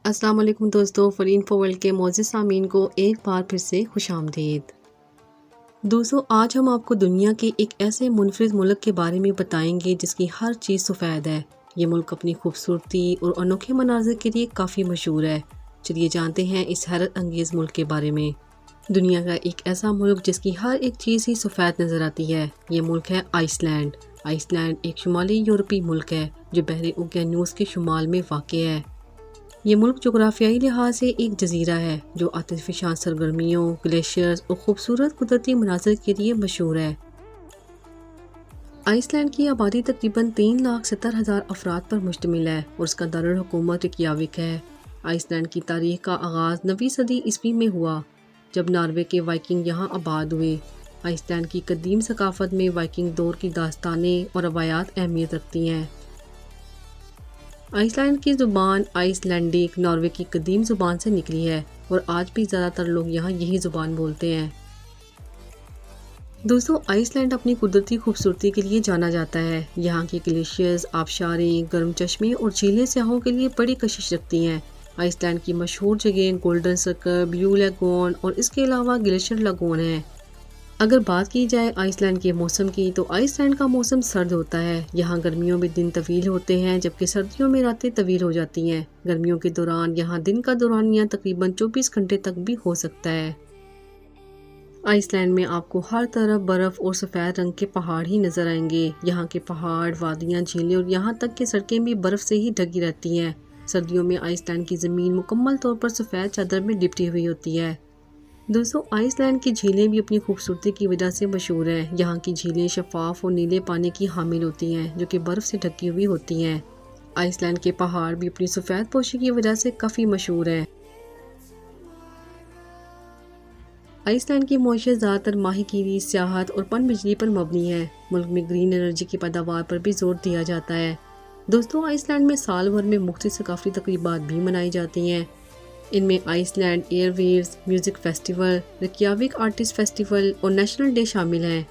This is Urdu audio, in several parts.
السلام علیکم دوستو، فرین فور ورلڈ کے معزز سامعین کو ایک بار پھر سے خوش آمدید۔ دوستو، آج ہم آپ کو دنیا کے ایک ایسے منفرد ملک کے بارے میں بتائیں گے جس کی ہر چیز سفید ہے۔ یہ ملک اپنی خوبصورتی اور انوکھے مناظر کے لیے کافی مشہور ہے۔ چلیے جانتے ہیں اس حیرت انگیز ملک کے بارے میں۔ دنیا کا ایک ایسا ملک جس کی ہر ایک چیز ہی سفید نظر آتی ہے، یہ ملک ہے آئس لینڈ۔ آئس لینڈ ایک شمالی یورپی ملک ہے جو بحر اوقیانوس کے شمال میں واقع ہے۔ یہ ملک جغرافیائی لحاظ سے ایک جزیرہ ہے جو عاطفی شان سرگرمیوں، گلیشیئرز اور خوبصورت قدرتی مناظر کے لیے مشہور ہے۔ آئس لینڈ کی آبادی تقریباً 3,70,000 افراد پر مشتمل ہے اور اس کا دارالحکومت ریکیاوک ہے۔ آئس لینڈ کی تاریخ کا آغاز 9ویں صدی عیسوی میں ہوا جب ناروے کے وائکنگ یہاں آباد ہوئے۔ آئس لینڈ کی قدیم ثقافت میں وائکنگ دور کی داستانیں اور روایات اہمیت رکھتی ہیں۔ آئس لینڈ کی زبان آئس لینڈک ناروے کی قدیم زبان سے نکلی ہے اور آج بھی زیادہ تر لوگ یہاں یہی زبان بولتے ہیں۔ دوستو، آئس لینڈ اپنی قدرتی خوبصورتی کے لیے جانا جاتا ہے۔ یہاں کی گلیشیئرز، آبشاریں، گرم چشمے اور جھیلیں سیاحوں کے لیے بڑی کشش رکھتی ہیں۔ آئس لینڈ کی مشہور جگہیں گولڈن سرکل، بلیو لیگون اور اس کے علاوہ گلیشیئر لاگون ہیں۔ اگر بات کی جائے آئس لینڈ کے موسم کی تو آئس لینڈ کا موسم سرد ہوتا ہے۔ یہاں گرمیوں میں دن طویل ہوتے ہیں جبکہ سردیوں میں راتیں طویل ہو جاتی ہیں۔ گرمیوں کے دوران یہاں دن کا دورانیہ تقریباً 24 گھنٹے تک بھی ہو سکتا ہے۔ آئس لینڈ میں آپ کو ہر طرف برف اور سفید رنگ کے پہاڑ ہی نظر آئیں گے۔ یہاں کے پہاڑ، وادیاں، جھیلیں اور یہاں تک کہ سڑکیں بھی برف سے ہی ڈھکی رہتی ہیں۔ سردیوں میں آئس لینڈ کی زمین مکمل طور پر سفید چادر میں لپٹی ہوئی ہوتی ہے۔ دوستو، آئس لینڈ کی جھیلیں بھی اپنی خوبصورتی کی وجہ سے مشہور ہیں۔ یہاں کی جھیلیں شفاف اور نیلے پانی کی حامل ہوتی ہیں جو کہ برف سے ڈھکی ہوئی ہوتی ہیں۔ آئس لینڈ کے پہاڑ بھی اپنی سفید پوشی کی وجہ سے کافی مشہور ہیں۔ آئس لینڈ کی معیشت زیادہ تر ماہی گیری، سیاحت اور پن بجلی پر مبنی ہے۔ ملک میں گرین انرجی کی پیداوار پر بھی زور دیا جاتا ہے۔ دوستو، آئس لینڈ میں سال بھر میں مختلف ثقافتی تقریبات بھی منائی جاتی ہیں۔ ان میں Iceland airwaves music festival, Reykjavik artist festival اور نیشنل ڈے شامل ہیں۔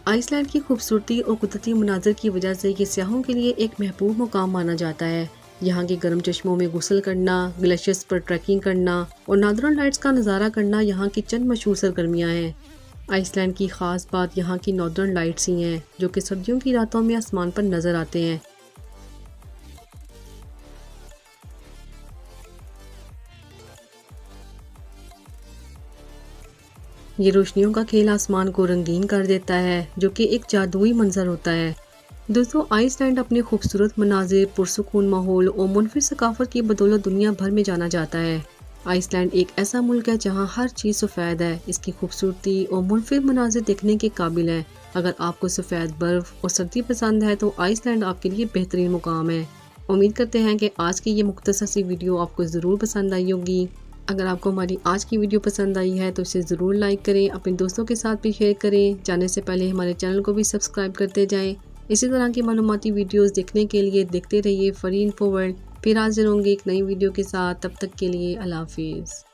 آئس لینڈ کی خوبصورتی اور قدرتی مناظر کی وجہ سے یہ سیاحوں کے لیے ایک محبوب مقام مانا جاتا ہے۔ یہاں کے گرم چشموں میں غسل کرنا، گلیشیئرز پر ٹریکنگ کرنا اور ناردرن لائٹس کا نظارہ کرنا یہاں کی چند مشہور سرگرمیاں ہیں۔ آئس لینڈ کی خاص بات یہاں کی ناردرن لائٹس ہی ہیں جو کہ سردیوں کی راتوں میں آسمان پر نظر آتے ہیں۔ یہ روشنیوں کا کھیل آسمان کو رنگین کر دیتا ہے جو کہ ایک جادوئی منظر ہوتا ہے۔ دوستو، آئس لینڈ اپنے خوبصورت مناظر، پرسکون ماحول اور منفرد ثقافت کی بدولت دنیا بھر میں جانا جاتا ہے۔ آئس لینڈ ایک ایسا ملک ہے جہاں ہر چیز سفید ہے۔ اس کی خوبصورتی اور منفرد مناظر دیکھنے کے قابل ہے۔ اگر آپ کو سفید برف اور سردی پسند ہے تو آئس لینڈ آپ کے لیے بہترین مقام ہے۔ امید کرتے ہیں کہ آج کی یہ مختصر سی ویڈیو آپ کو ضرور پسند آئی ہوگی۔ اگر آپ کو ہماری آج کی ویڈیو پسند آئی ہے تو اسے ضرور لائک کریں، اپنے دوستوں کے ساتھ بھی شیئر کریں۔ جانے سے پہلے ہمارے چینل کو بھی سبسکرائب کرتے جائیں۔ اسی طرح کی معلوماتی ویڈیوز دیکھنے کے لیے دیکھتے رہیے فرین فور ورلڈ۔ پھر حاضر ہوں گے ایک نئی ویڈیو کے ساتھ، تب تک کے لیے اللہ حافظ۔